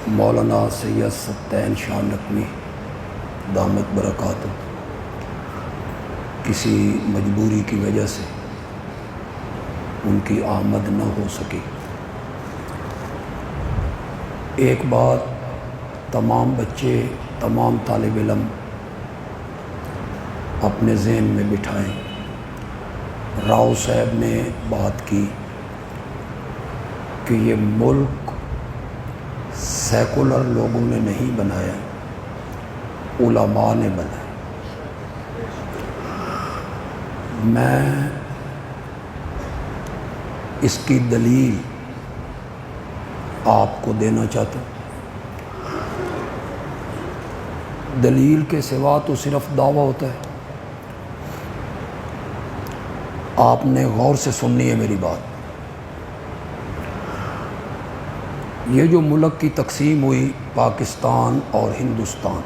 مولانا سید سبطین شاہ نقوی دامت برکاتہ کسی مجبوری کی وجہ سے ان کی آمد نہ ہو سکی۔ ایک بات تمام بچے، تمام طالب علم اپنے ذہن میں بٹھائیں۔ راؤ صاحب نے بات کی کہ یہ ملک سیکولر لوگوں نے نہیں بنایا، علماء نے بنایا۔ میں اس کی دلیل آپ کو دینا چاہتا ہوں۔ دلیل کے سوا تو صرف دعویٰ ہوتا ہے۔ آپ نے غور سے سننی ہے میری بات۔ یہ جو ملک کی تقسیم ہوئی پاکستان اور ہندوستان،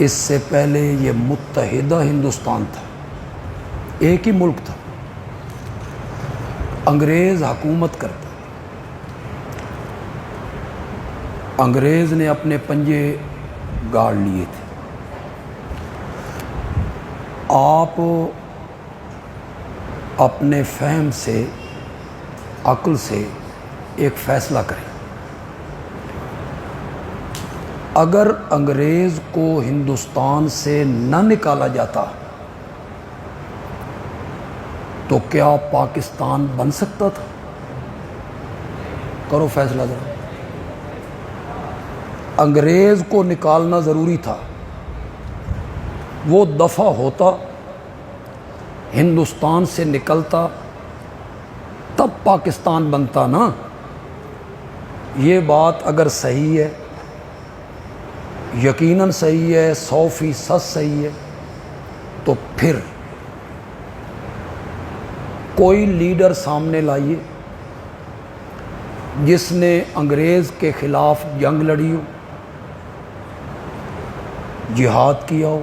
اس سے پہلے یہ متحدہ ہندوستان تھا، ایک ہی ملک تھا، انگریز حکومت کرتا۔ انگریز نے اپنے پنجے گاڑ لیے تھے۔ آپ اپنے فہم سے، عقل سے ایک فیصلہ کریں۔ اگر انگریز کو ہندوستان سے نہ نکالا جاتا تو کیا پاکستان بن سکتا تھا؟ کرو فیصلہ ذرا۔ انگریز کو نکالنا ضروری تھا، وہ دفع ہوتا، ہندوستان سے نکلتا، تب پاکستان بنتا نا۔ یہ بات اگر صحیح ہے، یقیناً صحیح ہے، 100% صحیح ہے، تو پھر کوئی لیڈر سامنے لائیے جس نے انگریز کے خلاف جنگ لڑی ہو، جہاد کیا ہو،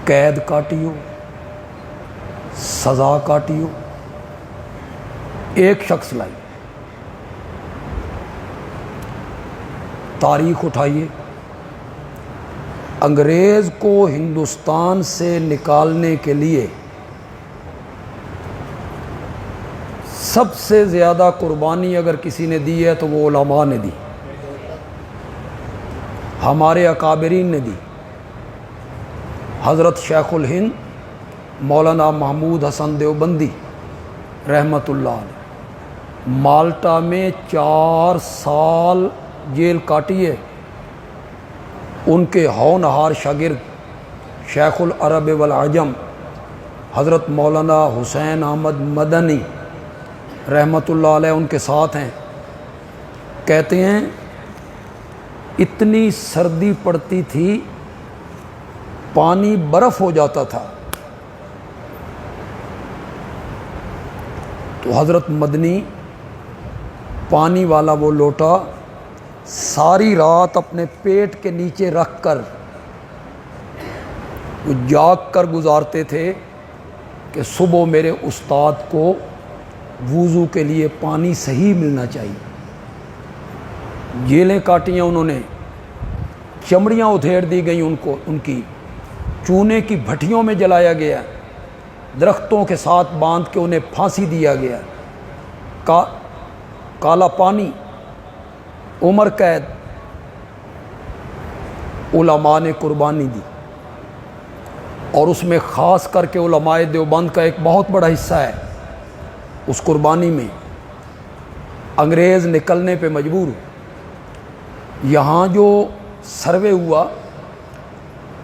قید کاٹی ہو، سزا کاٹی ہو۔ ایک شخص لائیے، تاریخ اٹھائیے۔ انگریز کو ہندوستان سے نکالنے کے لیے سب سے زیادہ قربانی اگر کسی نے دی ہے تو وہ علماء نے دی، ہمارے اکابرین نے دی۔ حضرت شیخ الہند مولانا محمود حسن دیوبندی رحمۃ اللہ علیہ مالٹا میں 4 سال جیل کاٹی ہے۔ ان کے ہونہار شاگرد شیخ العرب والعجم حضرت مولانا حسین احمد مدنی رحمۃ اللہ علیہ ان کے ساتھ ہیں۔ کہتے ہیں اتنی سردی پڑتی تھی، پانی برف ہو جاتا تھا، تو حضرت مدنی پانی والا وہ لوٹا ساری رات اپنے پیٹ کے نیچے رکھ کر وہ جاگ کر گزارتے تھے کہ صبح میرے استاد کو وضو کے لیے پانی صحیح ملنا چاہیے۔ جیلیں کاٹیاں انہوں نے، چمڑیاں ادھیڑ دی گئیں ان کو، ان کی چونے کی بھٹیوں میں جلایا گیا، درختوں کے ساتھ باندھ کے انہیں پھانسی دیا گیا، کالا پانی، عمر قید۔ علماء نے قربانی دی، اور اس میں خاص کر کے علماء دیوبند کا ایک بہت بڑا حصہ ہے۔ اس قربانی میں انگریز نکلنے پہ مجبور ہو۔ یہاں جو سروے ہوا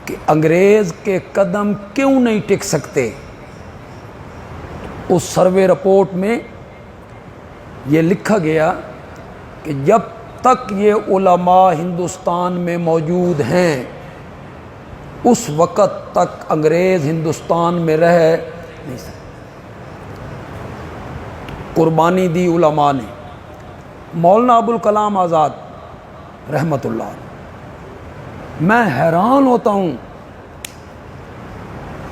کہ انگریز کے قدم کیوں نہیں ٹک سکتے، اس سروے رپورٹ میں یہ لکھا گیا کہ جب تک یہ علماء ہندوستان میں موجود ہیں اس وقت تک انگریز ہندوستان میں رہ نہیں سکتے۔ قربانی دی علماء نے۔ مولانا ابوالکلام آزاد رحمۃ اللہ علیہ، میں حیران ہوتا ہوں،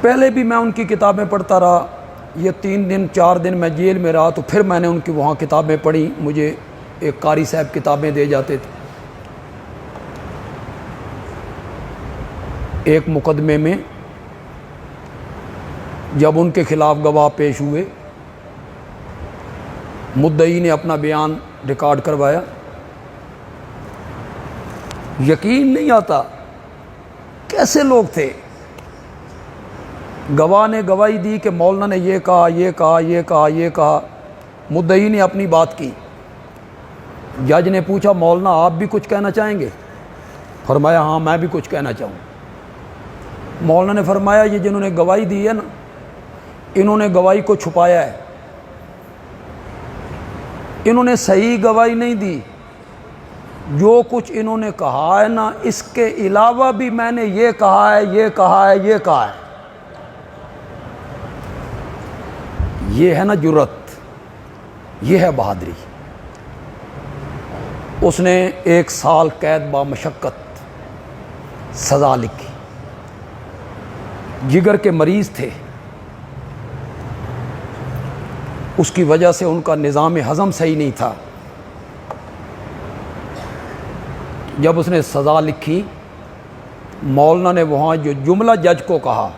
پہلے بھی میں ان کی کتابیں پڑھتا رہا، یہ 3 دن 4 دن میں جیل میں رہا تو پھر میں نے ان کی وہاں کتابیں پڑھی، مجھے ایک قاری صاحب کتابیں دے جاتے تھے. ایک مقدمے میں جب ان کے خلاف گواہ پیش ہوئے، مدعی نے اپنا بیان ریکارڈ کروایا. یقین نہیں آتا کیسے لوگ تھے. گواہ نے گواہی دی کہ مولانا نے یہ کہا، یہ کہا، یہ کہا، یہ کہا. مدعی نے اپنی بات کی. جج نے پوچھا مولانا آپ بھی کچھ کہنا چاہیں گے؟ فرمایا ہاں میں بھی کچھ کہنا چاہوں. مولانا نے فرمایا یہ جنہوں نے گواہی دی ہے نا، انہوں نے گواہی کو چھپایا ہے، انہوں نے صحیح گواہی نہیں دی. جو کچھ انہوں نے کہا ہے نا، اس کے علاوہ بھی میں نے یہ کہا ہے، یہ کہا ہے، یہ کہا ہے. یہ ہے نا جرت، یہ ہے بہادری. اس نے 1 سال قید با مشقت سزا لکھی. جگر کے مریض تھے، اس کی وجہ سے ان کا نظام ہضم صحیح نہیں تھا. جب اس نے سزا لکھی، مولانا نے وہاں جو جملہ جج کو کہا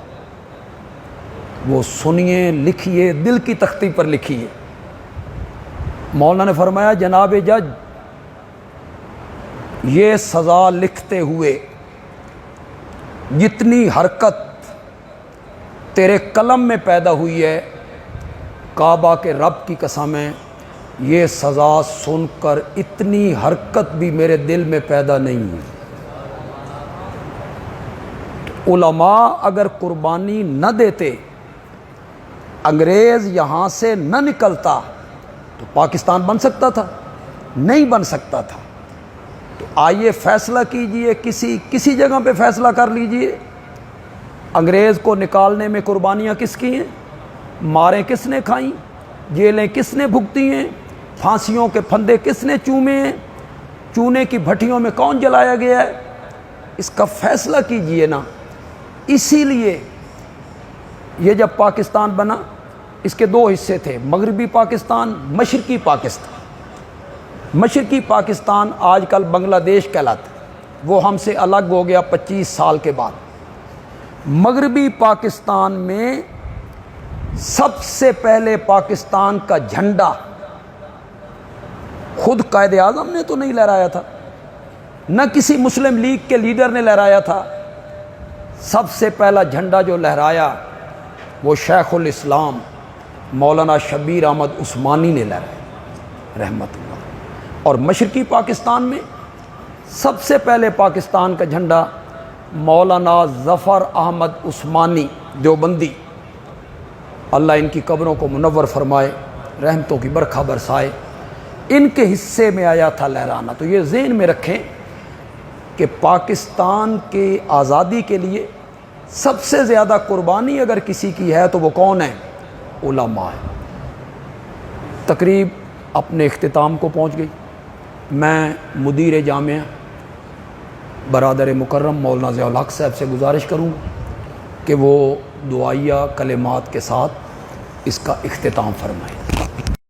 وہ سنیے، لکھیے، دل کی تختی پر لکھیے. مولانا نے فرمایا جناب جج، یہ سزا لکھتے ہوئے جتنی حرکت تیرے قلم میں پیدا ہوئی ہے، کعبہ کے رب کی قسم ہے یہ سزا سن کر اتنی حرکت بھی میرے دل میں پیدا نہیں ہوئی. علماء اگر قربانی نہ دیتے، انگریز یہاں سے نہ نکلتا تو پاکستان بن سکتا تھا؟ نہیں بن سکتا تھا. تو آئیے فیصلہ کیجئے، کسی جگہ پہ فیصلہ کر لیجئے. انگریز کو نکالنے میں قربانیاں کس کی ہیں؟ ماریں کس نے کھائیں؟ جیلیں کس نے بھگتی ہیں؟ پھانسیوں کے پھندے کس نے چومے ہیں؟ چونے کی بھٹیوں میں کون جلایا گیا ہے؟ اس کا فیصلہ کیجئے نا. اسی لیے یہ جب پاکستان بنا، اس کے 2 حصے تھے، مغربی پاکستان، مشرقی پاکستان. مشرقی پاکستان آج کل بنگلہ دیش کہلاتا ہے، وہ ہم سے الگ ہو گیا 25 سال کے بعد. مغربی پاکستان میں سب سے پہلے پاکستان کا جھنڈا خود قائد اعظم نے تو نہیں لہرایا تھا، نہ کسی مسلم لیگ کے لیڈر نے لہرایا تھا. سب سے پہلا جھنڈا جو لہرایا وہ شیخ الاسلام مولانا شبیر احمد عثمانی نے لہرایا رحمت اللہ. اور مشرقی پاکستان میں سب سے پہلے پاکستان کا جھنڈا مولانا ظفر احمد عثمانی دیوبندی، اللہ ان کی قبروں کو منور فرمائے، رحمتوں کی برکھا برسائے، ان کے حصے میں آیا تھا لہرانا. تو یہ ذہن میں رکھیں کہ پاکستان کی آزادی کے لیے سب سے زیادہ قربانی اگر کسی کی ہے تو وہ کون ہے؟ علماء ہے. تقریب اپنے اختتام کو پہنچ گئی. میں مدیر جامعہ برادر مکرم مولانا ضیاء الحق صاحب سے گزارش کروں کہ وہ دعائیہ کلمات کے ساتھ اس کا اختتام فرمائیں.